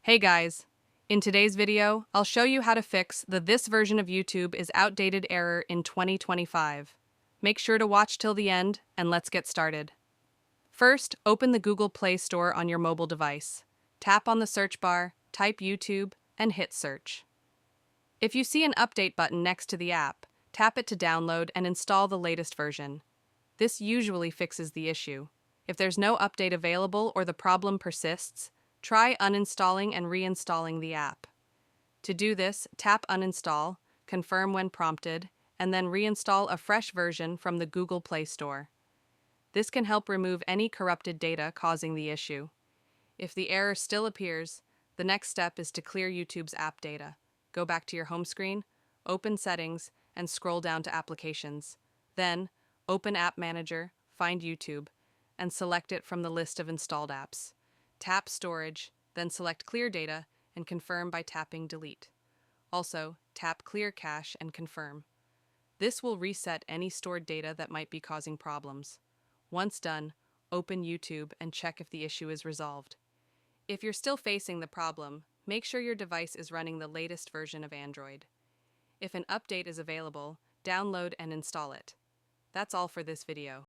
Hey guys! In today's video, I'll show you how to fix the "This version of YouTube is outdated" error in 2025. Make sure to watch till the end, and let's get started. First, open the Google Play Store on your mobile device. Tap on the search bar, type YouTube, and hit search. If you see an update button next to the app, tap it to download and install the latest version. This usually fixes the issue. If there's no update available or the problem persists, try uninstalling and reinstalling the app. To do this, tap Uninstall, confirm when prompted, and then reinstall a fresh version from the Google Play Store. This can help remove any corrupted data causing the issue. If the error still appears, the next step is to clear YouTube's app data. Go back to your home screen, open Settings, and scroll down to Applications. Then, open App Manager, find YouTube, and select it from the list of installed apps. Tap Storage, then select Clear Data, and confirm by tapping Delete. Also, tap Clear Cache and confirm. This will reset any stored data that might be causing problems. Once done, open YouTube and check if the issue is resolved. If you're still facing the problem, make sure your device is running the latest version of Android. If an update is available, download and install it. That's all for this video.